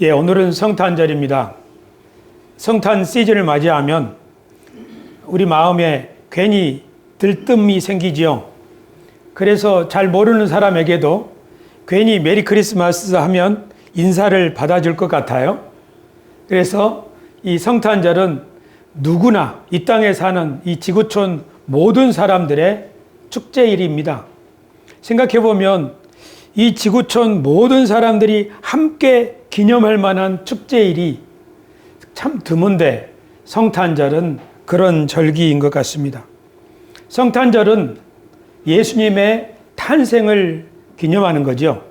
예, 오늘은 성탄절입니다. 성탄 시즌을 맞이하면 우리 마음에 괜히 들뜸이 생기지요. 그래서 잘 모르는 사람에게도 괜히 메리 크리스마스 하면 인사를 받아줄 것 같아요. 그래서 이 성탄절은 누구나 이 땅에 사는 이 지구촌 모든 사람들의 축제일입니다. 생각해보면 이 지구촌 모든 사람들이 함께 기념할 만한 축제일이 참 드문데 성탄절은 그런 절기인 것 같습니다. 성탄절은 예수님의 탄생을 기념하는 거죠.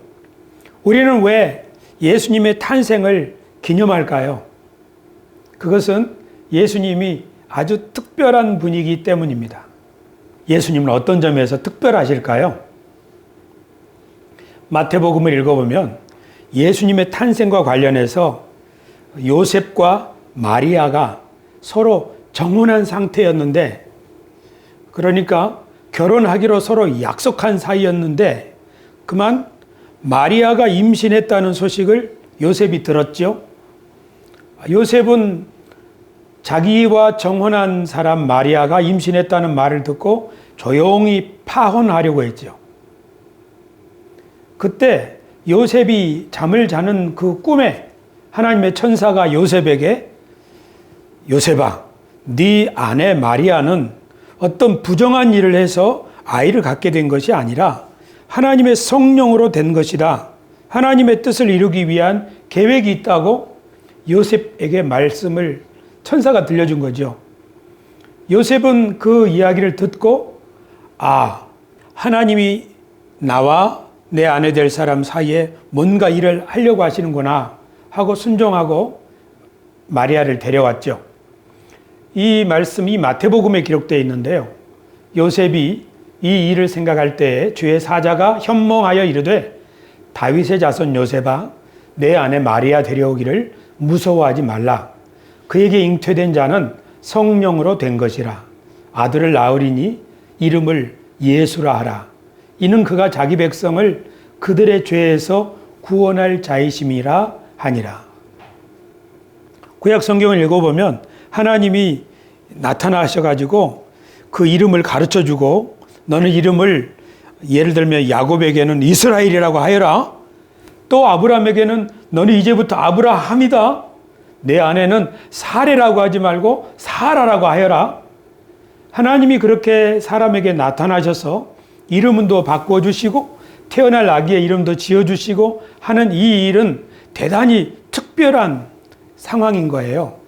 우리는 왜 예수님의 탄생을 기념할까요? 그것은 예수님이 아주 특별한 분이기 때문입니다. 예수님은 어떤 점에서 특별하실까요? 마태복음을 읽어보면 예수님의 탄생과 관련해서 요셉과 마리아가 서로 정혼한 상태였는데, 그러니까 결혼하기로 서로 약속한 사이였는데 그만 마리아가 임신했다는 소식을 요셉이 들었죠. 요셉은 자기와 정혼한 사람 마리아가 임신했다는 말을 듣고 조용히 파혼하려고 했죠. 그때 요셉이 잠을 자는 그 꿈에 하나님의 천사가 요셉에게, 요셉아, 네 아내 마리아는 어떤 부정한 일을 해서 아이를 갖게 된 것이 아니라 하나님의 성령으로 된 것이다. 하나님의 뜻을 이루기 위한 계획이 있다고 요셉에게 말씀을 천사가 들려준 거죠. 요셉은 그 이야기를 듣고, 하나님이 나와 내 아내 될 사람 사이에 뭔가 일을 하려고 하시는구나 하고 순종하고 마리아를 데려왔죠. 이 말씀이 마태복음에 기록되어 있는데요. 요셉이 이 일을 생각할 때에 주의 사자가 현몽하여 이르되, 다윗의 자손 요셉아, 내 아내 마리아 데려오기를 무서워하지 말라. 그에게 잉태된 자는 성령으로 된 것이라. 아들을 낳으리니 이름을 예수라 하라. 이는 그가 자기 백성을 그들의 죄에서 구원할 자이심이라 하니라. 구약 성경을 읽어보면 하나님이 나타나셔가지고 그 이름을 가르쳐주고, 너는 이름을 예를 들면 야곱에게는 이스라엘이라고 하여라. 또 아브라함에게는 너는 이제부터 아브라함이다. 내 아내는 사레라고 하지 말고 사라라고 하여라. 하나님이 그렇게 사람에게 나타나셔서 이름도 바꿔주시고 태어날 아기의 이름도 지어주시고 하는 이 일은 대단히 특별한 상황인 거예요.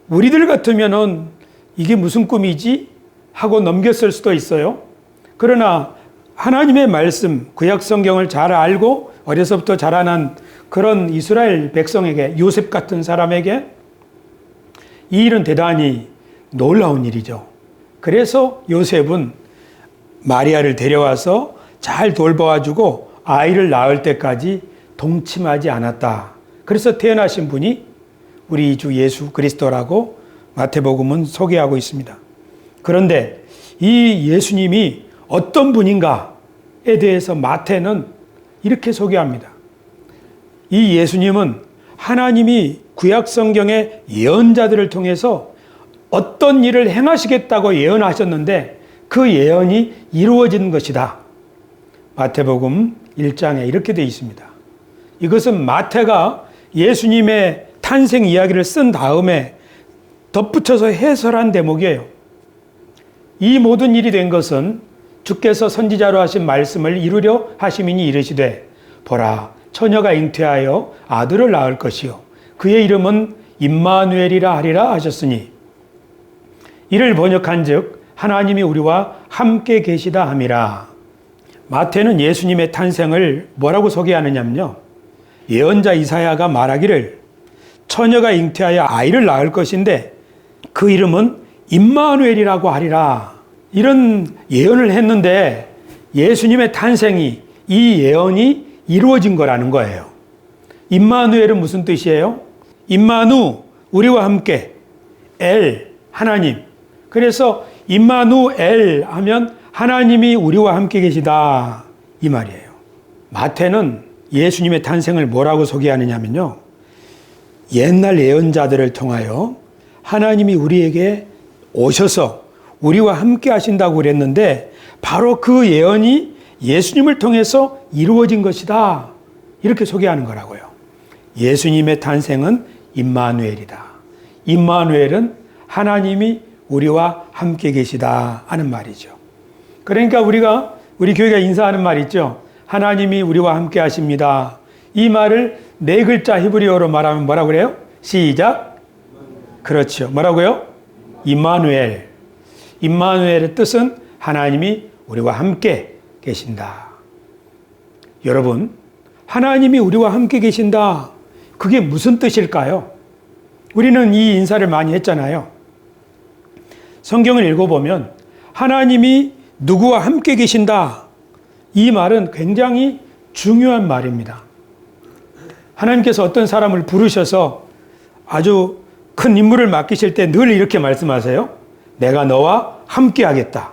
우리들 같으면은 이게 무슨 꿈이지? 하고 넘겼을 수도 있어요. 그러나 하나님의 말씀, 구약 성경을 잘 알고 어려서부터 자라난 그런 이스라엘 백성에게, 요셉 같은 사람에게 이 일은 대단히 놀라운 일이죠. 그래서 요셉은 마리아를 데려와서 잘 돌봐주고 아이를 낳을 때까지 동침하지 않았다. 그래서 태어나신 분이 우리 주 예수 그리스도라고 마태복음은 소개하고 있습니다. 그런데 이 예수님이 어떤 분인가에 대해서 마태는 이렇게 소개합니다. 이 예수님은 하나님이 구약 성경의 예언자들을 통해서 어떤 일을 행하시겠다고 예언하셨는데 그 예언이 이루어진 것이다. 마태복음 1장에 이렇게 되어 있습니다. 이것은 마태가 예수님의 탄생 이야기를 쓴 다음에 덧붙여서 해설한 대목이에요. 이 모든 일이 된 것은 주께서 선지자로 하신 말씀을 이루려 하심이니 이르시되, 보라, 처녀가 잉태하여 아들을 낳을 것이요 그의 이름은 임마누엘이라 하리라 하셨으니, 이를 번역한즉 하나님이 우리와 함께 계시다 함이라. 마태는 예수님의 탄생을 뭐라고 소개하느냐면요, 예언자 이사야가 말하기를 처녀가 잉태하여 아이를 낳을 것인데 그 이름은 임마누엘이라고 하리라, 이런 예언을 했는데 예수님의 탄생이, 이 예언이 이루어진 거라는 거예요. 임마누엘은 무슨 뜻이에요? 임마누, 우리와 함께, 엘, 하나님. 그래서 임마누엘 하면 하나님이 우리와 함께 계시다, 이 말이에요. 마태는 예수님의 탄생을 뭐라고 소개하느냐면요. 옛날 예언자들을 통하여 하나님이 우리에게 오셔서 우리와 함께 하신다고 그랬는데 바로 그 예언이 예수님을 통해서 이루어진 것이다. 이렇게 소개하는 거라고요. 예수님의 탄생은 임마누엘이다. 임마누엘은 하나님이 우리와 함께 계시다 하는 말이죠. 그러니까 우리 교회가 인사하는 말 있죠. 하나님이 우리와 함께 하십니다. 이 말을 네 글자 히브리어로 말하면 뭐라고 그래요? 시작. 그렇죠. 뭐라고요? 임마누엘. 임마누엘의 뜻은 하나님이 우리와 함께 계신다. 여러분, 하나님이 우리와 함께 계신다. 그게 무슨 뜻일까요? 우리는 이 인사를 많이 했잖아요. 성경을 읽어보면 하나님이 누구와 함께 계신다. 이 말은 굉장히 중요한 말입니다. 하나님께서 어떤 사람을 부르셔서 아주 큰 임무를 맡기실 때 늘 이렇게 말씀하세요. 내가 너와 함께 하겠다.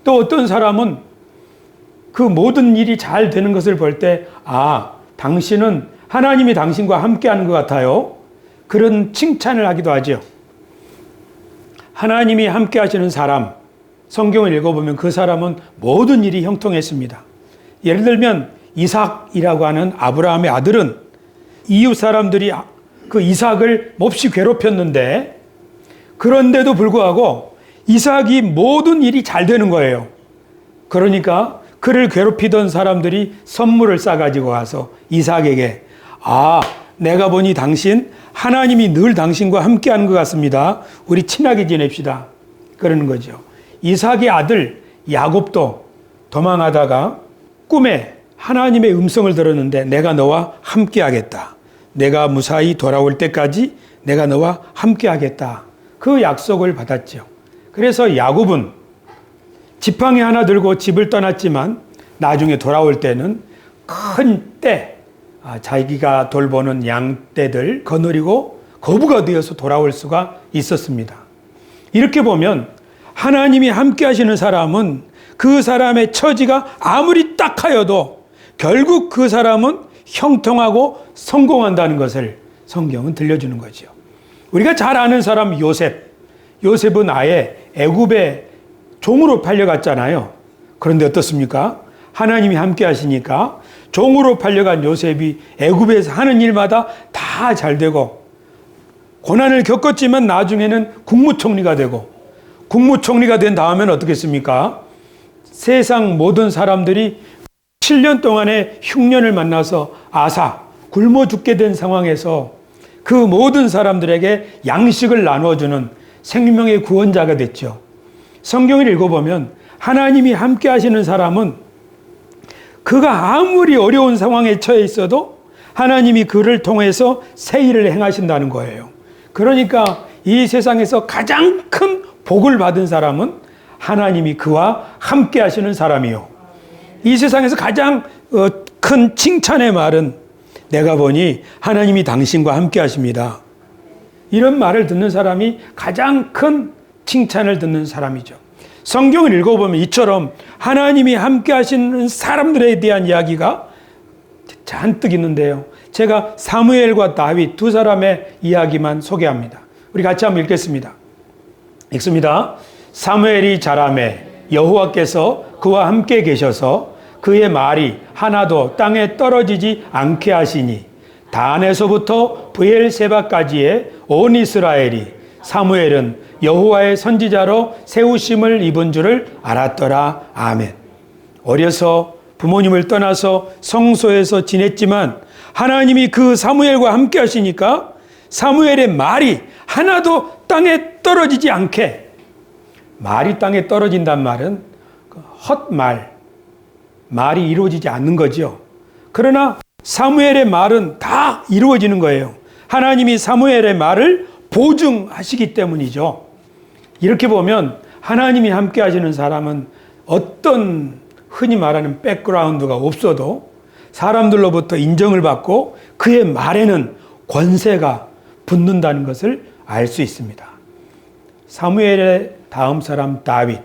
또 어떤 사람은 그 모든 일이 잘 되는 것을 볼 때, 당신은 하나님이 당신과 함께 하는 것 같아요. 그런 칭찬을 하기도 하죠. 하나님이 함께 하시는 사람, 성경을 읽어보면 그 사람은 모든 일이 형통했습니다. 예를 들면 이삭이라고 하는 아브라함의 아들은 이웃 사람들이 그 이삭을 몹시 괴롭혔는데 그런데도 불구하고 이삭이 모든 일이 잘 되는 거예요. 그러니까 그를 괴롭히던 사람들이 선물을 싸가지고 와서 이삭에게 내가 보니 당신 하나님이 늘 당신과 함께하는 것 같습니다. 우리 친하게 지냅시다. 그러는 거죠. 이삭의 아들 야곱도 도망하다가 꿈에 하나님의 음성을 들었는데 내가 너와 함께하겠다. 내가 무사히 돌아올 때까지 내가 너와 함께하겠다. 그 약속을 받았죠. 그래서 야곱은 지팡이 하나 들고 집을 떠났지만 나중에 돌아올 때는 큰 떼, 자기가 돌보는 양떼들 거느리고 거부가 되어서 돌아올 수가 있었습니다. 이렇게 보면 하나님이 함께 하시는 사람은 그 사람의 처지가 아무리 딱하여도 결국 그 사람은 형통하고 성공한다는 것을 성경은 들려주는 거죠. 우리가 잘 아는 사람 요셉은 아예 애굽의 종으로 팔려갔잖아요. 그런데 어떻습니까? 하나님이 함께 하시니까 종으로 팔려간 요셉이 애굽에서 하는 일마다 다 잘 되고 고난을 겪었지만 나중에는 국무총리가 되고 국무총리가 된 다음에는 어떻겠습니까? 세상 모든 사람들이 7년 동안의 흉년을 만나서 굶어 죽게 된 상황에서 그 모든 사람들에게 양식을 나눠주는 생명의 구원자가 됐죠. 성경을 읽어보면 하나님이 함께 하시는 사람은 그가 아무리 어려운 상황에 처해 있어도 하나님이 그를 통해서 새 일을 행하신다는 거예요. 그러니까 이 세상에서 가장 큰 복을 받은 사람은 하나님이 그와 함께 하시는 사람이요. 이 세상에서 가장 큰 칭찬의 말은 내가 보니 하나님이 당신과 함께 하십니다. 이런 말을 듣는 사람이 가장 큰 칭찬을 듣는 사람이죠. 성경을 읽어보면 이처럼 하나님이 함께 하시는 사람들에 대한 이야기가 잔뜩 있는데요. 제가 사무엘과 다윗 두 사람의 이야기만 소개합니다. 우리 같이 한번 읽겠습니다. 읽습니다. 사무엘이 자라매 여호와께서 그와 함께 계셔서 그의 말이 하나도 땅에 떨어지지 않게 하시니 단에서부터 브엘세바까지의 온 이스라엘이 사무엘은 여호와의 선지자로 세우심을 입은 줄을 알았더라. 아멘. 어려서 부모님을 떠나서 성소에서 지냈지만 하나님이 그 사무엘과 함께 하시니까 사무엘의 말이 하나도 땅에 떨어지지 않게, 말이 땅에 떨어진단 말은 헛말, 말이 이루어지지 않는 거죠. 그러나 사무엘의 말은 다 이루어지는 거예요. 하나님이 사무엘의 말을 보증하시기 때문이죠. 이렇게 보면 하나님이 함께 하시는 사람은 어떤 흔히 말하는 백그라운드가 없어도 사람들로부터 인정을 받고 그의 말에는 권세가 붙는다는 것을 알 수 있습니다. 사무엘의 다음 사람 다윗.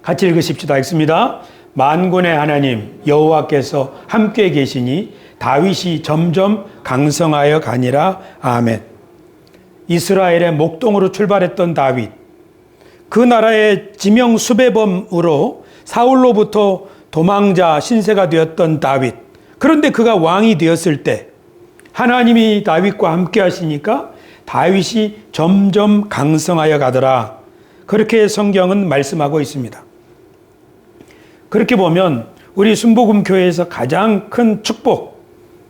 같이 읽으십시다. 읽습니다. 만군의 하나님 여호와께서 함께 계시니 다윗이 점점 강성하여 가니라. 아멘. 이스라엘의 목동으로 출발했던 다윗, 그 나라의 지명 수배범으로 사울로부터 도망자 신세가 되었던 다윗, 그런데 그가 왕이 되었을 때 하나님이 다윗과 함께 하시니까 다윗이 점점 강성하여 가더라. 그렇게 성경은 말씀하고 있습니다. 그렇게 보면 우리 순복음교회에서 가장 큰 축복,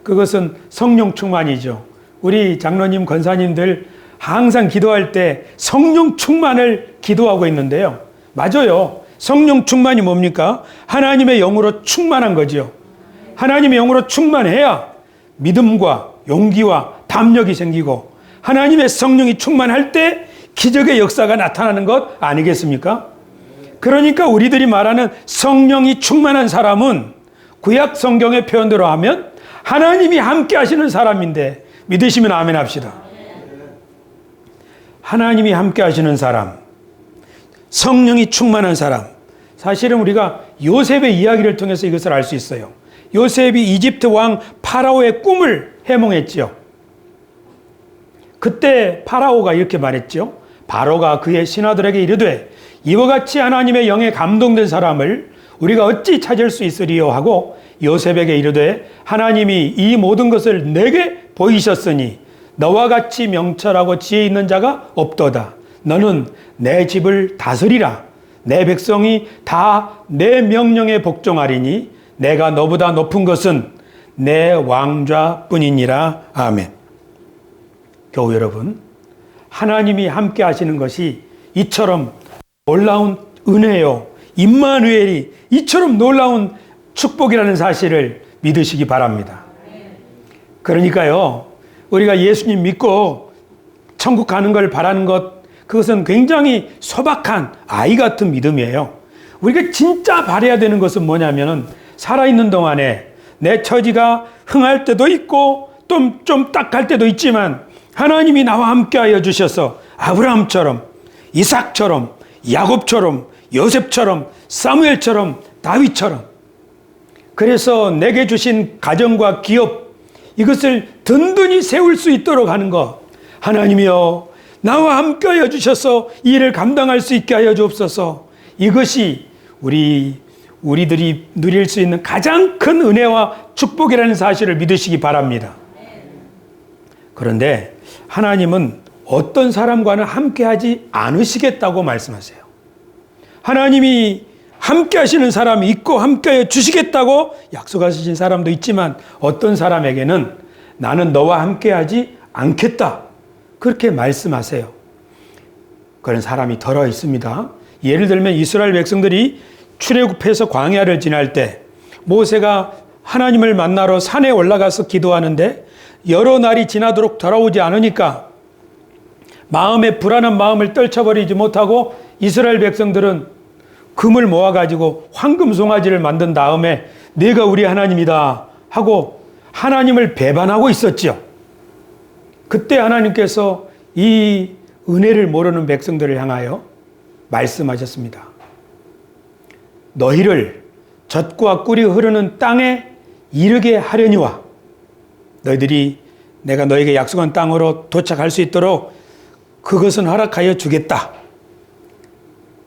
그것은 성령 충만이죠. 우리 장로님, 권사님들 항상 기도할 때 성령 충만을 기도하고 있는데요. 맞아요. 성령 충만이 뭡니까? 하나님의 영으로 충만한 거죠. 하나님의 영으로 충만해야 믿음과 용기와 담력이 생기고 하나님의 성령이 충만할 때 기적의 역사가 나타나는 것 아니겠습니까? 그러니까 우리들이 말하는 성령이 충만한 사람은 구약 성경의 표현대로 하면 하나님이 함께 하시는 사람인데, 믿으시면 아멘 합시다. 하나님이 함께 하시는 사람, 성령이 충만한 사람. 사실은 우리가 요셉의 이야기를 통해서 이것을 알 수 있어요. 요셉이 이집트 왕 파라오의 꿈을 해몽했죠. 그때 파라오가 이렇게 말했죠. 바로가 그의 신하들에게 이르되 이와 같이 하나님의 영에 감동된 사람을 우리가 어찌 찾을 수 있으리요 하고 요셉에게 이르되 하나님이 이 모든 것을 내게 보이셨으니 너와 같이 명철하고 지혜 있는 자가 없도다. 너는 내 집을 다스리라. 내 백성이 다 내 명령에 복종하리니 내가 너보다 높은 것은 내 왕좌뿐이니라. 아멘. 교우 여러분, 하나님이 함께 하시는 것이 이처럼 놀라운 은혜요, 임마누엘이 이처럼 놀라운 축복이라는 사실을 믿으시기 바랍니다. 그러니까요, 우리가 예수님 믿고 천국 가는 걸 바라는 것, 그것은 굉장히 소박한 아이 같은 믿음이에요. 우리가 진짜 바라야 되는 것은 뭐냐면은 살아있는 동안에 내 처지가 흥할 때도 있고 좀 딱할 때도 있지만 하나님이 나와 함께하여 주셔서 아브라함처럼, 이삭처럼, 야곱처럼, 요셉처럼, 사무엘처럼, 다윗처럼, 그래서 내게 주신 가정과 기업, 이것을 든든히 세울 수 있도록 하는 것. 하나님이여, 나와 함께하여 주셔서 이 일을 감당할 수 있게 하여 주옵소서. 이것이 우리들이 누릴 수 있는 가장 큰 은혜와 축복이라는 사실을 믿으시기 바랍니다. 그런데 하나님은 어떤 사람과는 함께하지 않으시겠다고 말씀하세요. 하나님이 함께 하시는 사람이 있고 함께하여 주시겠다고 약속하신 사람도 있지만 어떤 사람에게는 나는 너와 함께하지 않겠다, 그렇게 말씀하세요. 그런 사람이 덜어 있습니다. 예를 들면 이스라엘 백성들이 출애굽해서 광야를 지날 때 모세가 하나님을 만나러 산에 올라가서 기도하는데 여러 날이 지나도록 돌아오지 않으니까 마음에 불안한 마음을 떨쳐버리지 못하고 이스라엘 백성들은 금을 모아가지고 황금 송아지를 만든 다음에 내가 우리 하나님이다 하고 하나님을 배반하고 있었죠. 그때 하나님께서 이 은혜를 모르는 백성들을 향하여 말씀하셨습니다. 너희를 젖과 꿀이 흐르는 땅에 이르게 하려니와 너희들이 내가 너에게 약속한 땅으로 도착할 수 있도록 그것은 허락하여 주겠다.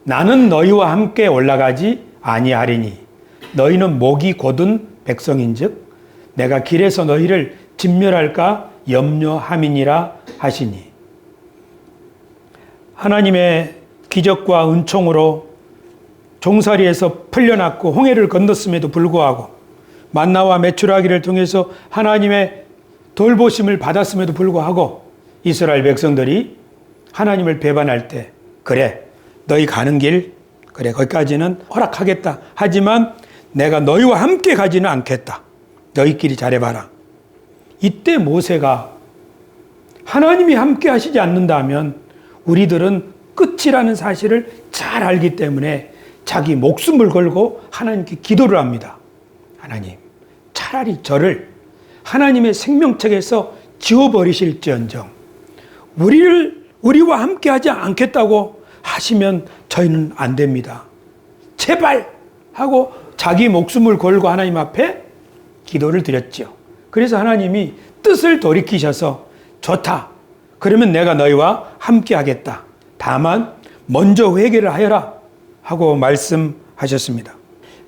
나는 너희와 함께 올라가지 아니하리니 너희는 목이 곧은 백성인즉 내가 길에서 너희를 진멸할까 염려함이니라 하시니. 하나님의 기적과 은총으로 종살이에서 풀려났고 홍해를 건넜음에도 불구하고 만나와 메추라기를 통해서 하나님의 돌보심을 받았음에도 불구하고 이스라엘 백성들이 하나님을 배반할 때 그래 너희 가는 길 그래 거기까지는 허락하겠다. 하지만 내가 너희와 함께 가지는 않겠다. 너희끼리 잘해봐라. 이때 모세가 하나님이 함께 하시지 않는다면 우리들은 끝이라는 사실을 잘 알기 때문에 자기 목숨을 걸고 하나님께 기도를 합니다. 하나님, 차라리 저를 하나님의 생명책에서 지워버리실지언정 우리와 함께 하지 않겠다고 하시면 저희는 안 됩니다. 제발 하고 자기 목숨을 걸고 하나님 앞에 기도를 드렸죠. 그래서 하나님이 뜻을 돌이키셔서 좋다. 그러면 내가 너희와 함께 하겠다. 다만 먼저 회개를 하여라 하고 말씀하셨습니다.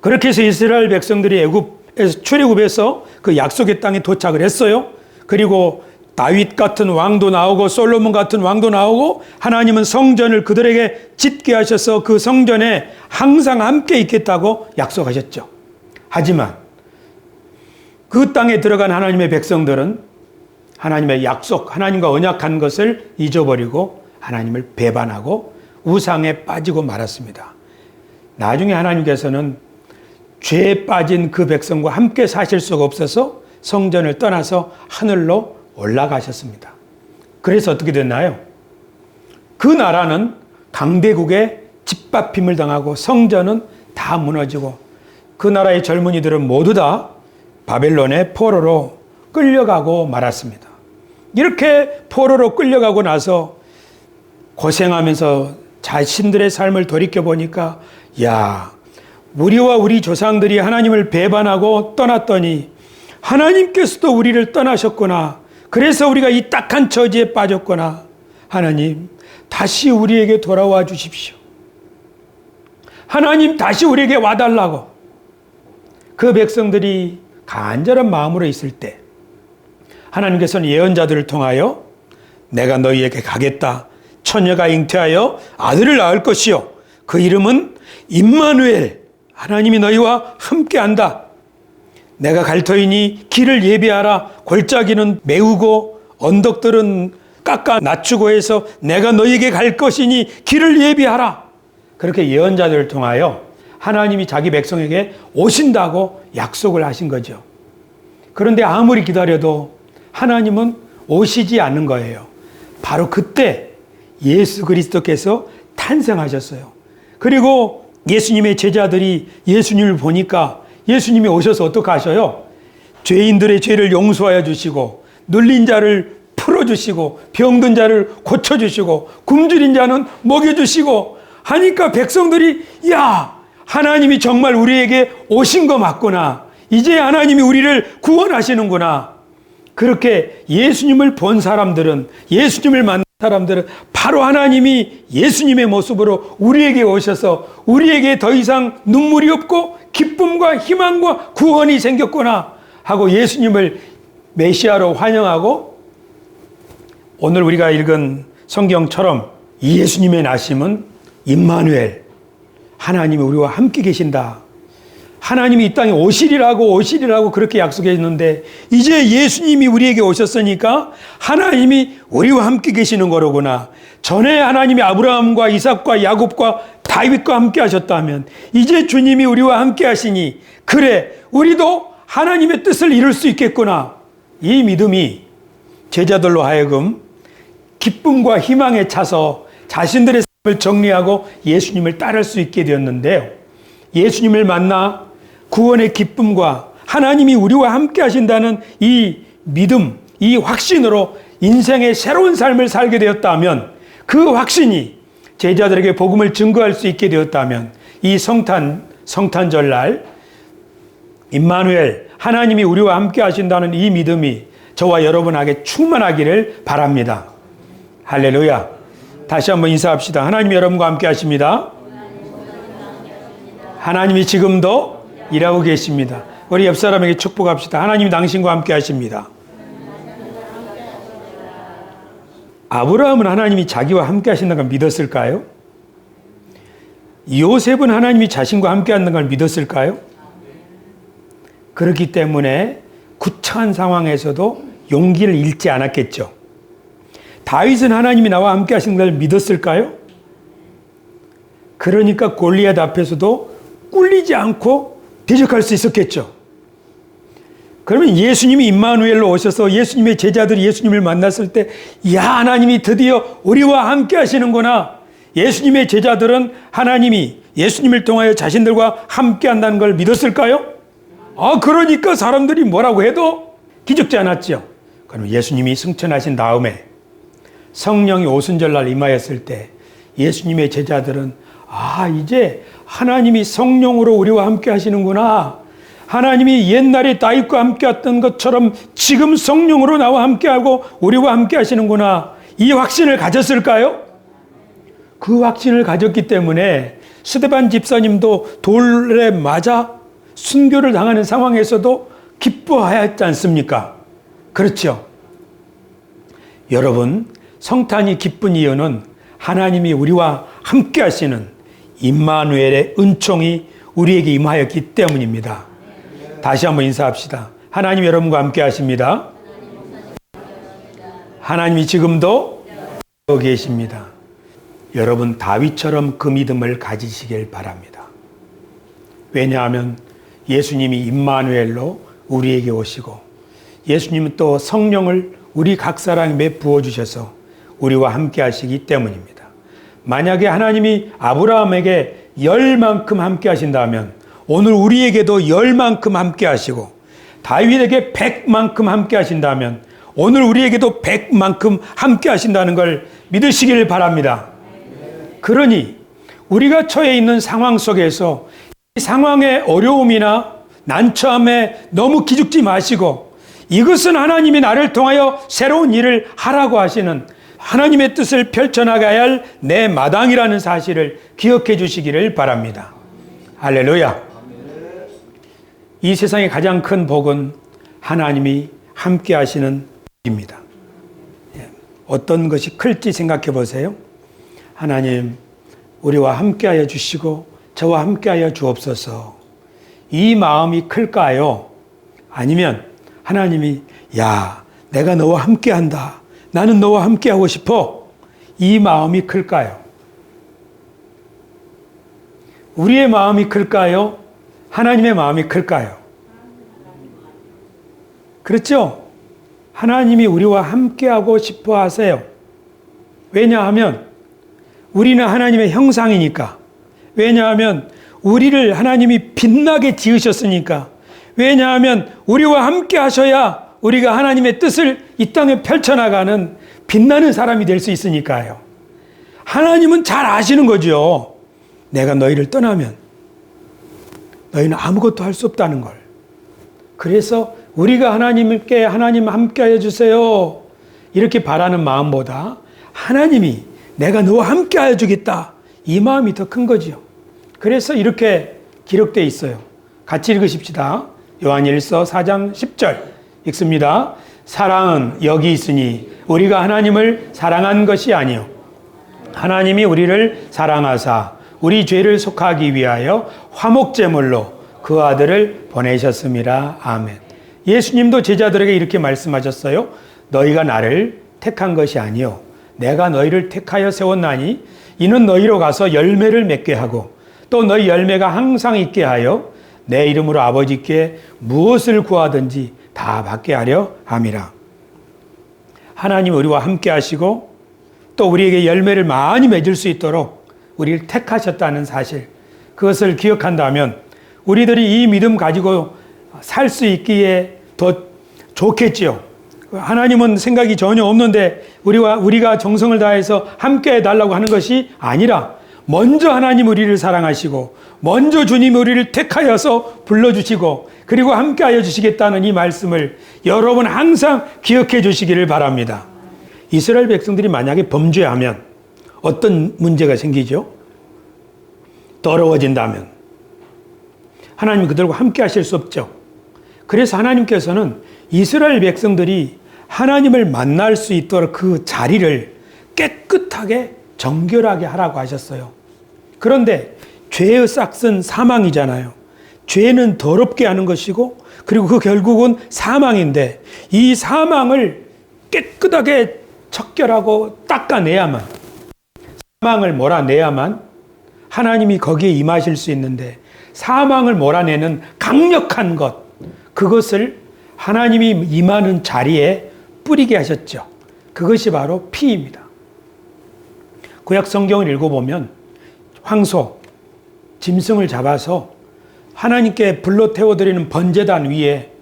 그렇게 해서 이스라엘 백성들이 애굽에서 출애굽해서 그 약속의 땅에 도착을 했어요. 그리고 다윗 같은 왕도 나오고 솔로몬 같은 왕도 나오고 하나님은 성전을 그들에게 짓게 하셔서 그 성전에 항상 함께 있겠다고 약속하셨죠. 하지만 그 땅에 들어간 하나님의 백성들은 하나님의 약속, 하나님과 언약한 것을 잊어버리고 하나님을 배반하고 우상에 빠지고 말았습니다. 나중에 하나님께서는 죄에 빠진 그 백성과 함께 사실 수가 없어서 성전을 떠나서 하늘로 올라가셨습니다. 그래서 어떻게 됐나요? 그 나라는 강대국의 짓밟힘을 당하고 성전은 다 무너지고 그 나라의 젊은이들은 모두 다 바벨론의 포로로 끌려가고 말았습니다. 이렇게 포로로 끌려가고 나서 고생하면서 자신들의 삶을 돌이켜보니까 야, 우리와 우리 조상들이 하나님을 배반하고 떠났더니 하나님께서도 우리를 떠나셨구나. 그래서 우리가 이 딱한 처지에 빠졌구나. 하나님, 다시 우리에게 돌아와 주십시오. 하나님, 다시 우리에게 와달라고. 그 백성들이 간절한 마음으로 있을 때 하나님께서는 예언자들을 통하여 내가 너희에게 가겠다. 처녀가 잉태하여 아들을 낳을 것이요. 그 이름은 임마누엘. 하나님이 너희와 함께한다. 내가 갈 터이니 길을 예비하라. 골짜기는 메우고 언덕들은 깎아 낮추고 해서 내가 너희에게 갈 것이니 길을 예비하라. 그렇게 예언자들을 통하여 하나님이 자기 백성에게 오신다고 약속을 하신 거죠. 그런데 아무리 기다려도 하나님은 오시지 않는 거예요. 바로 그때 예수 그리스도께서 탄생하셨어요. 그리고 예수님의 제자들이 예수님을 보니까 예수님이 오셔서 어떻게 하셔요? 죄인들의 죄를 용서하여 주시고 눌린 자를 풀어주시고 병든 자를 고쳐주시고 굶주린 자는 먹여주시고 하니까 백성들이 야, 하나님이 정말 우리에게 오신 거 맞구나. 이제 하나님이 우리를 구원하시는구나. 그렇게 예수님을 본 사람들은, 예수님을 만난 사람들은 바로 하나님이 예수님의 모습으로 우리에게 오셔서 우리에게 더 이상 눈물이 없고 기쁨과 희망과 구원이 생겼구나 하고 예수님을 메시아로 환영하고, 오늘 우리가 읽은 성경처럼 이 예수님의 나심은 임마누엘, 하나님이 우리와 함께 계신다. 하나님이 이 땅에 오시리라고 그렇게 약속했는데 이제 예수님이 우리에게 오셨으니까 하나님이 우리와 함께 계시는 거로구나. 전에 하나님이 아브라함과 이삭과 야곱과 다윗과 함께 하셨다면 이제 주님이 우리와 함께 하시니 그래, 우리도 하나님의 뜻을 이룰 수 있겠구나. 이 믿음이 제자들로 하여금 기쁨과 희망에 차서 자신들의 삶을 정리하고 예수님을 따를 수 있게 되었는데요. 예수님을 만나 구원의 기쁨과 하나님이 우리와 함께 하신다는 이 믿음, 이 확신으로 인생의 새로운 삶을 살게 되었다면, 그 확신이 제자들에게 복음을 증거할 수 있게 되었다면 이 성탄절날 임마누엘, 하나님이 우리와 함께 하신다는 이 믿음이 저와 여러분에게 충만하기를 바랍니다. 할렐루야. 다시 한번 인사합시다. 하나님이 여러분과 함께 하십니다. 하나님이 지금도 일하고 계십니다. 우리 옆 사람에게 축복합시다. 하나님이 당신과 함께 하십니다. 아브라함은 하나님이 자기와 함께 하신다는 걸 믿었을까요? 요셉은 하나님이 자신과 함께 한다는 걸 믿었을까요? 그렇기 때문에 구차한 상황에서도 용기를 잃지 않았겠죠. 다윗은 하나님이 나와 함께 하시는 걸 믿었을까요? 그러니까 골리앗 앞에서도 꿀리지 않고 대적할 수 있었겠죠. 그러면 예수님이 임마누엘로 오셔서 예수님의 제자들이 예수님을 만났을 때, 야, 하나님이 드디어 우리와 함께 하시는구나. 예수님의 제자들은 하나님이 예수님을 통하여 자신들과 함께 한다는 걸 믿었을까요? 그러니까 사람들이 뭐라고 해도 기죽지 않았죠. 그럼 예수님이 승천하신 다음에 성령이 오순절날 임하였을 때 예수님의 제자들은 이제 하나님이 성령으로 우리와 함께 하시는구나. 하나님이 옛날에 다윗과 함께 했던 것처럼 지금 성령으로 나와 함께하고 우리와 함께 하시는구나. 이 확신을 가졌을까요? 그 확신을 가졌기 때문에 스데반 집사님도 돌에 맞아 순교를 당하는 상황에서도 기뻐하였지 않습니까? 그렇죠. 여러분, 성탄이 기쁜 이유는 하나님이 우리와 함께 하시는 임마누엘의 은총이 우리에게 임하였기 때문입니다. 다시 한번 인사합시다. 하나님 여러분과 함께 하십니다. 하나님이 지금도 여기 계십니다. 여러분, 다윗처럼 그 믿음을 가지시길 바랍니다. 왜냐하면 예수님이 임마누엘로 우리에게 오시고 예수님은 또 성령을 우리 각 사람에게 부어주셔서 우리와 함께 하시기 때문입니다. 만약에 하나님이 아브라함에게 10만큼 함께 하신다면 오늘 우리에게도 10만큼 함께 하시고 다윗에게 100만큼 함께 하신다면 오늘 우리에게도 100만큼 함께 하신다는 걸 믿으시길 바랍니다. 그러니 우리가 처해 있는 상황 속에서 이 상황의 어려움이나 난처함에 너무 기죽지 마시고 이것은 하나님이 나를 통하여 새로운 일을 하라고 하시는 하나님의 뜻을 펼쳐나가야 할 내 마당이라는 사실을 기억해 주시기를 바랍니다. 할렐루야. 이 세상의 가장 큰 복은 하나님이 함께 하시는 복입니다. 어떤 것이 클지 생각해 보세요. 하나님, 우리와 함께 하여 주시고 저와 함께 하여 주옵소서. 이 마음이 클까요? 아니면 하나님이 내가 너와 함께 한다. 나는 너와 함께 하고 싶어. 이 마음이 클까요? 우리의 마음이 클까요? 하나님의 마음이 클까요? 그렇죠? 하나님이 우리와 함께 하고 싶어 하세요. 왜냐하면 우리는 하나님의 형상이니까. 왜냐하면 우리를 하나님이 빛나게 지으셨으니까. 왜냐하면 우리와 함께 하셔야 우리가 하나님의 뜻을 이 땅에 펼쳐나가는 빛나는 사람이 될 수 있으니까요. 하나님은 잘 아시는 거죠. 내가 너희를 떠나면 너희는 아무것도 할 수 없다는 걸. 그래서 우리가 하나님께 하나님 함께 하여 주세요. 이렇게 바라는 마음보다 하나님이 내가 너와 함께 하여 주겠다. 이 마음이 더 큰 거지요. 그래서 이렇게 기록되어 있어요. 같이 읽으십시다. 요한일서 4장 10절 읽습니다. 사랑은 여기 있으니 우리가 하나님을 사랑한 것이 아니요 하나님이 우리를 사랑하사 우리 죄를 속하기 위하여 화목제물로 그 아들을 보내셨습니다. 아멘. 예수님도 제자들에게 이렇게 말씀하셨어요. 너희가 나를 택한 것이 아니요 내가 너희를 택하여 세웠나니 이는 너희로 가서 열매를 맺게 하고 또 너희 열매가 항상 있게 하여 내 이름으로 아버지께 무엇을 구하든지 다 받게 하려 함이라. 하나님 우리와 함께 하시고 또 우리에게 열매를 많이 맺을 수 있도록 우리를 택하셨다는 사실, 그것을 기억한다면 우리들이 이 믿음 가지고 살 수 있기에 더 좋겠지요. 하나님은 생각이 전혀 없는데 우리가 정성을 다해서 함께 해달라고 하는 것이 아니라 먼저 하나님 우리를 사랑하시고 먼저 주님 우리를 택하여서 불러주시고 그리고 함께하여 주시겠다는 이 말씀을 여러분 항상 기억해 주시기를 바랍니다. 이스라엘 백성들이 만약에 범죄하면 어떤 문제가 생기죠? 더러워진다면 하나님 그들과 함께 하실 수 없죠. 그래서 하나님께서는 이스라엘 백성들이 하나님을 만날 수 있도록 그 자리를 깨끗하게 정결하게 하라고 하셨어요. 그런데 죄의 싹은 사망이잖아요. 죄는 더럽게 하는 것이고 그리고 그 결국은 사망인데 이 사망을 깨끗하게 척결하고 닦아내야만, 사망을 몰아내야만 하나님이 거기에 임하실 수 있는데 사망을 몰아내는 강력한 것, 그것을 하나님이 임하는 자리에 뿌리게 하셨죠. 그것이 바로 피입니다. 구약 성경을 읽어보면 황소, 짐승을 잡아서 하나님께 불로 태워드리는 번제단 위에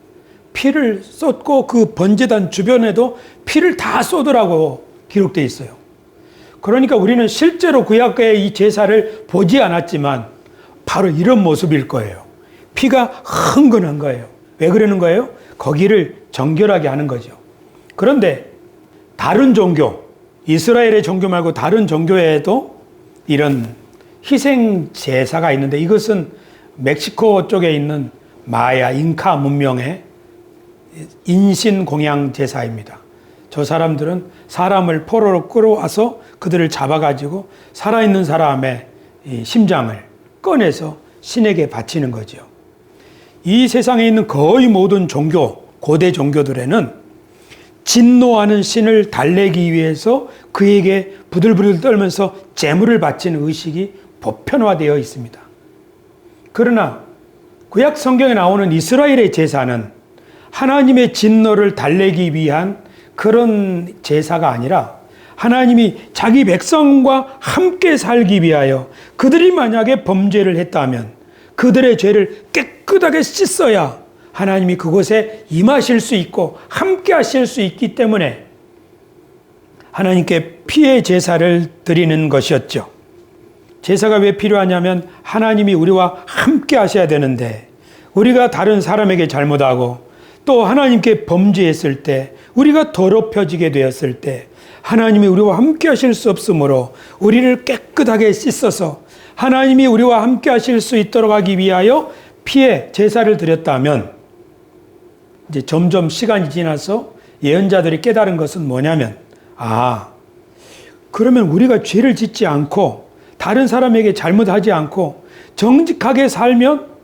피를 쏟고 그 번제단 주변에도 피를 다 쏟으라고 기록되어 있어요. 그러니까 우리는 실제로 구약의 이 제사를 보지 않았지만 바로 이런 모습일 거예요. 피가 흥건한 거예요. 왜 그러는 거예요? 거기를 정결하게 하는 거죠. 그런데 다른 종교, 이스라엘의 종교 말고 다른 종교에도 이런 희생 제사가 있는데 이것은 멕시코 쪽에 있는 마야, 잉카 문명의 인신 공양 제사입니다. 저 사람들은 사람을 포로로 끌어와서 그들을 잡아가지고 살아있는 사람의 심장을 꺼내서 신에게 바치는 거죠. 이 세상에 있는 거의 모든 종교, 고대 종교들에는 진노하는 신을 달래기 위해서 그에게 부들부들 떨면서 제물을 바치는 의식이 보편화되어 있습니다. 그러나 구약 성경에 나오는 이스라엘의 제사는 하나님의 진노를 달래기 위한 그런 제사가 아니라 하나님이 자기 백성과 함께 살기 위하여 그들이 만약에 범죄를 했다면 그들의 죄를 깨끗하게 씻어야 하나님이 그곳에 임하실 수 있고 함께 하실 수 있기 때문에 하나님께 피의 제사를 드리는 것이었죠. 제사가 왜 필요하냐면 하나님이 우리와 함께 하셔야 되는데 우리가 다른 사람에게 잘못하고 또 하나님께 범죄했을 때 우리가 더럽혀지게 되었을 때 하나님이 우리와 함께 하실 수 없으므로 우리를 깨끗하게 씻어서 하나님이 우리와 함께 하실 수 있도록 하기 위하여 피의 제사를 드렸다면 이제 점점 시간이 지나서 예언자들이 깨달은 것은 뭐냐면 그러면 우리가 죄를 짓지 않고 다른 사람에게 잘못하지 않고 정직하게 살면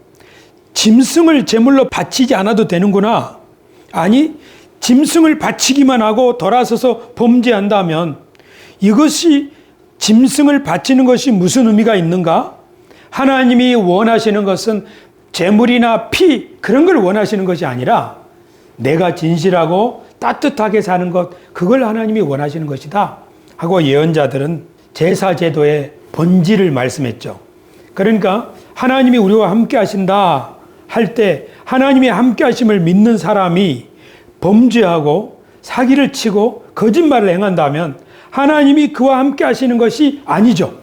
짐승을 제물로 바치지 않아도 되는구나. 아니, 짐승을 바치기만 하고 돌아서서 범죄한다면 이것이 짐승을 바치는 것이 무슨 의미가 있는가? 하나님이 원하시는 것은 제물이나 피 그런 걸 원하시는 것이 아니라 내가 진실하고 따뜻하게 사는 것, 그걸 하나님이 원하시는 것이다 하고 예언자들은 제사제도의 본질을 말씀했죠. 그러니까 하나님이 우리와 함께 하신다 할 때 하나님이 함께 하심을 믿는 사람이 범죄하고 사기를 치고 거짓말을 행한다면 하나님이 그와 함께 하시는 것이 아니죠.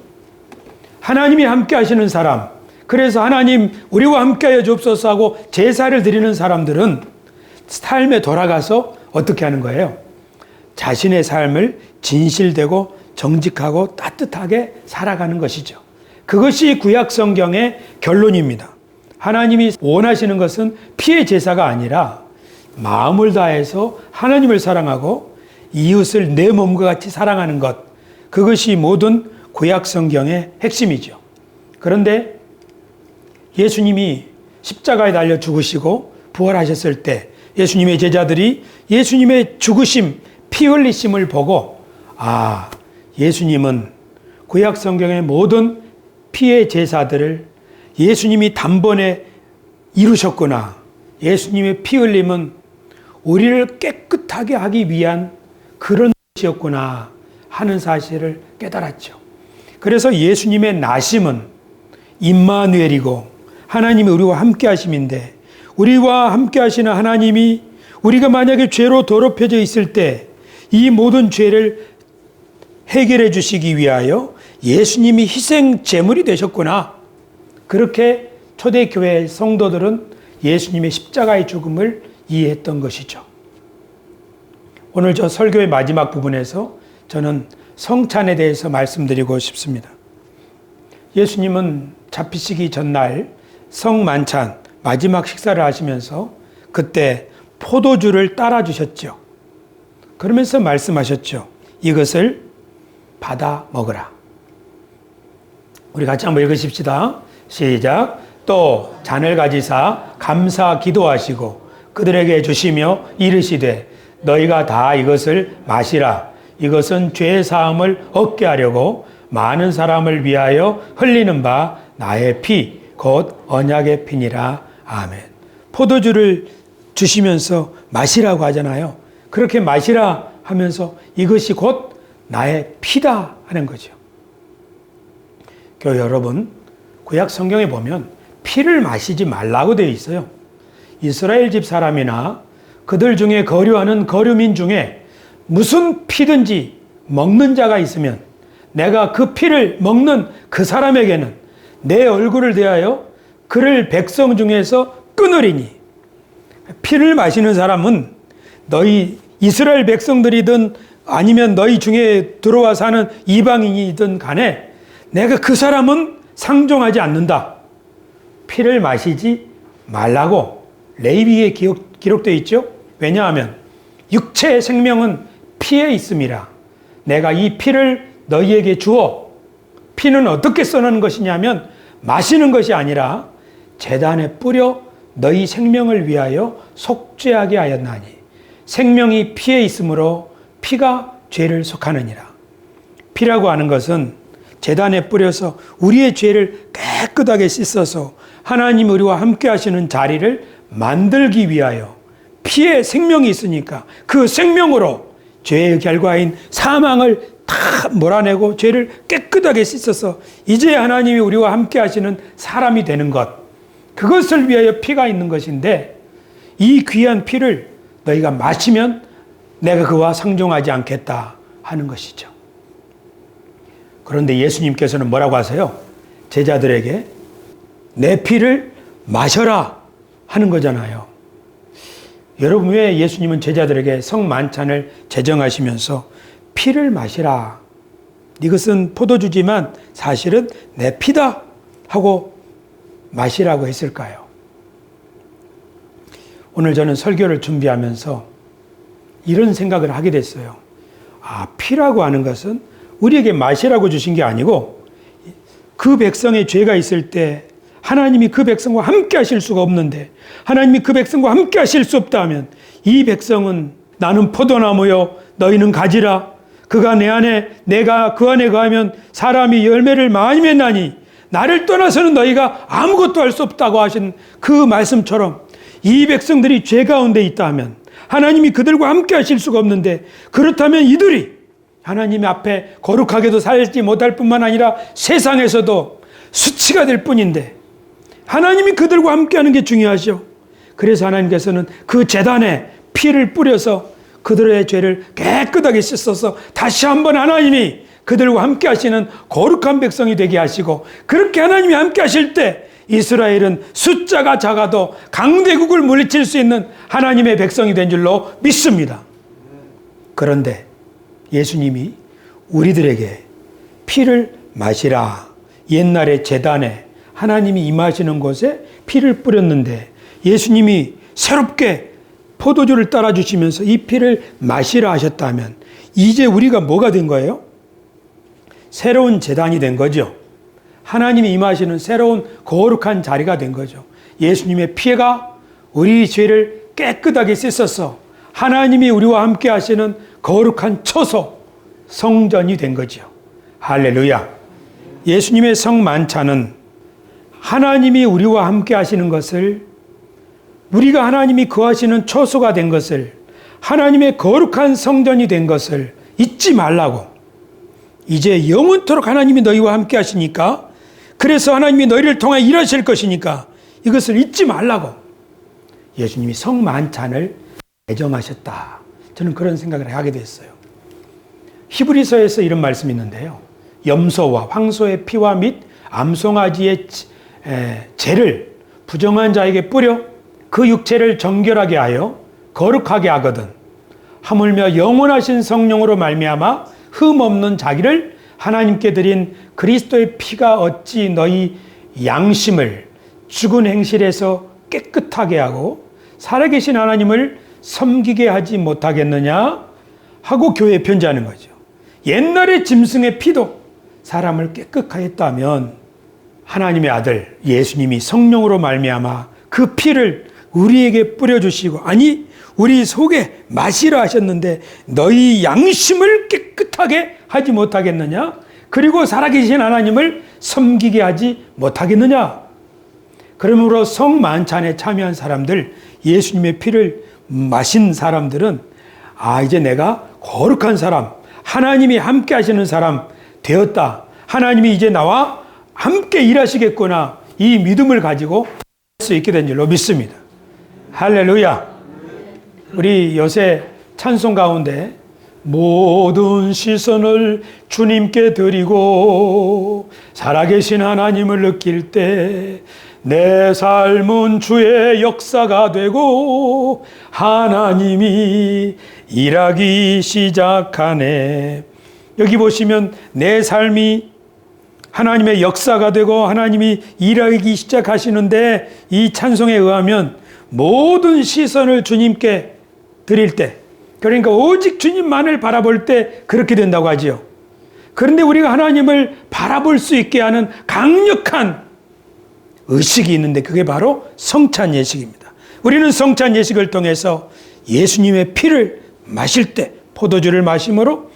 하나님이 함께 하시는 사람, 그래서 하나님 우리와 함께 하여 주옵소서 하고 제사를 드리는 사람들은 삶에 돌아가서 어떻게 하는 거예요? 자신의 삶을 진실되고 정직하고 따뜻하게 살아가는 것이죠. 그것이 구약 성경의 결론입니다. 하나님이 원하시는 것은 피의 제사가 아니라 마음을 다해서 하나님을 사랑하고 이웃을 내 몸과 같이 사랑하는 것, 그것이 모든 구약 성경의 핵심이죠. 그런데 예수님이 십자가에 달려 죽으시고 부활하셨을 때 예수님의 제자들이 예수님의 죽으심, 피 흘리심을 보고 예수님은 구약 성경의 모든 피의 제사들을 예수님이 단번에 이루셨구나. 예수님의 피 흘림은 우리를 깨끗하게 하기 위한 그런 것이었구나 하는 사실을 깨달았죠. 그래서 예수님의 나심은 임마누엘이고 하나님이 우리와 함께 하심인데 우리와 함께 하시는 하나님이 우리가 만약에 죄로 더럽혀져 있을 때 이 모든 죄를 해결해 주시기 위하여 예수님이 희생 제물이 되셨구나. 그렇게 초대교회 성도들은 예수님의 십자가의 죽음을 이해했던 것이죠. 오늘 저 설교의 마지막 부분에서 저는 성찬에 대해서 말씀드리고 싶습니다. 예수님은 잡히시기 전날 성만찬 마지막 식사를 하시면서 그때 포도주를 따라 주셨죠. 그러면서 말씀하셨죠. 이것을 받아 먹으라. 우리 같이 한번 읽으십시다. 시작. 또 잔을 가지사 감사 기도하시고 그들에게 주시며 이르시되 너희가 다 이것을 마시라. 이것은 죄 사함을 얻게 하려고 많은 사람을 위하여 흘리는 바 나의 피 곧 언약의 피니라. 아멘. 포도주를 주시면서 마시라고 하잖아요. 그렇게 마시라 하면서 이것이 곧 나의 피다 하는 거죠. 교회 여러분, 구약 성경에 보면 피를 마시지 말라고 되어 있어요. 이스라엘 집 사람이나 그들 중에 거류하는 거류민 중에 무슨 피든지 먹는 자가 있으면 내가 그 피를 먹는 그 사람에게는 내 얼굴을 대하여 그를 백성 중에서 끊으리니. 피를 마시는 사람은 너희 이스라엘 백성들이든 아니면 너희 중에 들어와 사는 이방인이든 간에 내가 그 사람은 상종하지 않는다. 피를 마시지 말라고 레위기에 기록되어 있죠. 왜냐하면 육체의 생명은 피에 있음이라. 내가 이 피를 너희에게 주어, 피는 어떻게 써는 것이냐면 마시는 것이 아니라 제단에 뿌려 너희 생명을 위하여 속죄하게 하였나니 생명이 피에 있으므로 피가 죄를 속하느니라. 피라고 하는 것은 제단에 뿌려서 우리의 죄를 깨끗하게 씻어서 하나님 우리와 함께 하시는 자리를 만들기 위하여 피에 생명이 있으니까 그 생명으로 죄의 결과인 사망을 다 몰아내고 죄를 깨끗하게 씻어서 이제 하나님이 우리와 함께 하시는 사람이 되는 것, 그것을 위하여 피가 있는 것인데 이 귀한 피를 너희가 마시면 내가 그와 상종하지 않겠다 하는 것이죠. 그런데 예수님께서는 뭐라고 하세요? 제자들에게 내 피를 마셔라 하는 거잖아요. 여러분, 왜 예수님은 제자들에게 성만찬을 제정하시면서 피를 마시라, 이것은 포도주지만 사실은 내 피다 하고 마시라고 했을까요? 오늘 저는 설교를 준비하면서 이런 생각을 하게 됐어요. 피라고 하는 것은 우리에게 마시라고 주신 게 아니고 그 백성의 죄가 있을 때 하나님이 그 백성과 함께 하실 수가 없는데 하나님이 그 백성과 함께 하실 수 없다 하면 이 백성은 나는 포도나무요 너희는 가지라, 그가 내 안에 내가 그 안에 거하면 사람이 열매를 많이 맺나니 나를 떠나서는 너희가 아무것도 할 수 없다고 하신 그 말씀처럼 이 백성들이 죄 가운데 있다 하면 하나님이 그들과 함께 하실 수가 없는데, 그렇다면 이들이 하나님 앞에 거룩하게도 살지 못할 뿐만 아니라 세상에서도 수치가 될 뿐인데 하나님이 그들과 함께 하는 게 중요하죠. 그래서 하나님께서는 그 제단에 피를 뿌려서 그들의 죄를 깨끗하게 씻어서 다시 한번 하나님이 그들과 함께 하시는 거룩한 백성이 되게 하시고, 그렇게 하나님이 함께 하실 때 이스라엘은 숫자가 작아도 강대국을 물리칠 수 있는 하나님의 백성이 된 줄로 믿습니다. 그런데 예수님이 우리들에게 피를 마시라, 옛날에 제단에 하나님이 임하시는 곳에 피를 뿌렸는데 예수님이 새롭게 포도주를 따라주시면서 이 피를 마시라 하셨다면 이제 우리가 뭐가 된 거예요? 새로운 제단이 된 거죠. 하나님이 임하시는 새로운 거룩한 자리가 된 거죠. 예수님의 피가 우리 죄를 깨끗하게 씻어서 하나님이 우리와 함께 하시는 거룩한 처소, 성전이 된 거죠. 할렐루야. 예수님의 성만찬은 하나님이 우리와 함께 하시는 것을, 우리가 하나님이 거하시는 처소가 된 것을, 하나님의 거룩한 성전이 된 것을 잊지 말라고. 이제 영원토록 하나님이 너희와 함께 하시니까, 그래서 하나님이 너희를 통해 일하실 것이니까 이것을 잊지 말라고 예수님이 성만찬을 제정하셨다. 저는 그런 생각을 하게 됐어요. 히브리서에서 이런 말씀이 있는데요. 염소와 황소의 피와 및 암송아지의 재를 부정한 자에게 뿌려 그 육체를 정결하게 하여 거룩하게 하거든 하물며 영원하신 성령으로 말미암아 흠 없는 자기를 하나님께 드린 그리스도의 피가 어찌 너희 양심을 죽은 행실에서 깨끗하게 하고 살아계신 하나님을 섬기게 하지 못하겠느냐 하고 교회에 편지하는 거죠. 옛날의 짐승의 피도 사람을 깨끗하게 했다면 하나님의 아들 예수님이 성령으로 말미암아 그 피를 우리에게 뿌려주시고, 아니 우리 속에 마시라 하셨는데 너희 양심을 깨끗하게 하지 못하겠느냐? 그리고 살아계신 하나님을 섬기게 하지 못하겠느냐? 그러므로 성만찬에 참여한 사람들, 예수님의 피를 마신 사람들은 이제 내가 거룩한 사람, 하나님이 함께 하시는 사람 되었다. 하나님이 이제 나와 함께 일하시겠구나. 이 믿음을 가지고 할 수 있게 된 줄로 믿습니다. 할렐루야. 우리 요새 찬송 가운데 모든 시선을 주님께 드리고 살아계신 하나님을 느낄 때 내 삶은 주의 역사가 되고 하나님이 일하기 시작하네. 여기 보시면 내 삶이 하나님의 역사가 되고 하나님이 일하기 시작하시는데, 이 찬송에 의하면 모든 시선을 주님께 드릴 때, 그러니까 오직 주님만을 바라볼 때 그렇게 된다고 하지요. 그런데 우리가 하나님을 바라볼 수 있게 하는 강력한 의식이 있는데 그게 바로 성찬 예식입니다. 우리는 성찬 예식을 통해서 예수님의 피를 마실 때, 포도주를 마심으로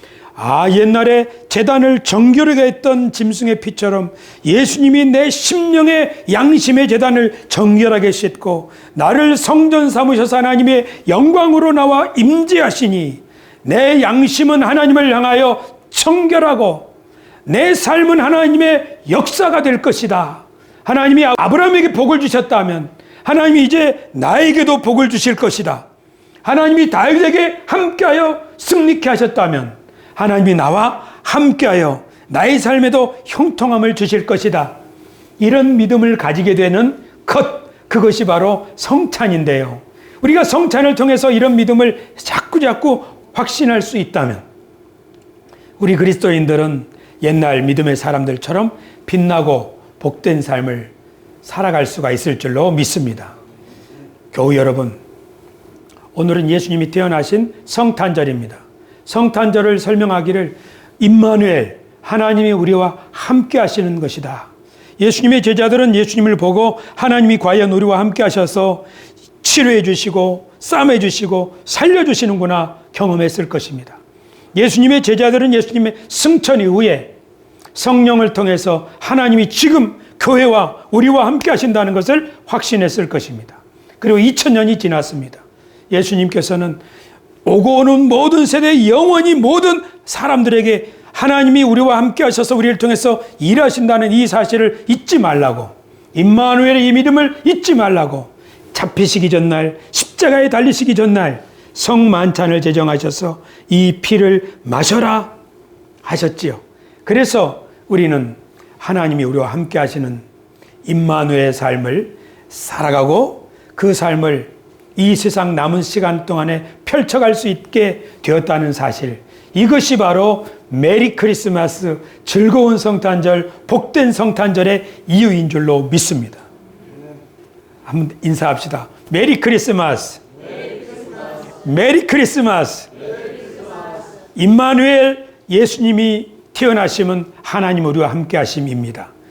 옛날에 제단을 정결하게 했던 짐승의 피처럼 예수님이 내 심령의 양심의 제단을 정결하게 씻고 나를 성전 삼으셔서 하나님의 영광으로 나와 임재하시니 내 양심은 하나님을 향하여 청결하고 내 삶은 하나님의 역사가 될 것이다. 하나님이 아브라함에게 복을 주셨다면 하나님이 이제 나에게도 복을 주실 것이다. 하나님이 다윗에게 함께하여 승리케 하셨다면 하나님이 나와 함께하여 나의 삶에도 형통함을 주실 것이다. 이런 믿음을 가지게 되는 그것이 바로 성찬인데요. 우리가 성찬을 통해서 이런 믿음을 자꾸 확신할 수 있다면 우리 그리스도인들은 옛날 믿음의 사람들처럼 빛나고 복된 삶을 살아갈 수가 있을 줄로 믿습니다. 교우 여러분, 오늘은 예수님이 태어나신 성탄절입니다. 성탄절을 설명하기를 임마누엘, 하나님이 우리와 함께 하시는 것이다. 예수님의 제자들은 예수님을 보고 하나님이 과연 우리와 함께 하셔서 치료해 주시고 싸매 주시고 살려 주시는구나 경험했을 것입니다. 예수님의 제자들은 예수님의 승천 이후에 성령을 통해서 하나님이 지금 교회와 우리와 함께 하신다는 것을 확신했을 것입니다. 그리고 2000년이 지났습니다. 예수님께서는 오고 오는 모든 세대 영원히 모든 사람들에게 하나님이 우리와 함께 하셔서 우리를 통해서 일하신다는 이 사실을 잊지 말라고, 임마누엘의 이 믿음을 잊지 말라고 잡히시기 전날, 십자가에 달리시기 전날 성만찬을 제정하셔서 이 피를 마셔라 하셨지요. 그래서 우리는 하나님이 우리와 함께 하시는 임마누엘의 삶을 살아가고 그 삶을 이 세상 남은 시간 동안에 펼쳐갈 수 있게 되었다는 사실, 이것이 바로 메리 크리스마스, 즐거운 성탄절, 복된 성탄절의 이유인 줄로 믿습니다. 한번 인사합시다. 메리 크리스마스. 메리 크리스마스. 임마누엘, 예수님이 태어나심은 하나님 우리와 함께 하심입니다.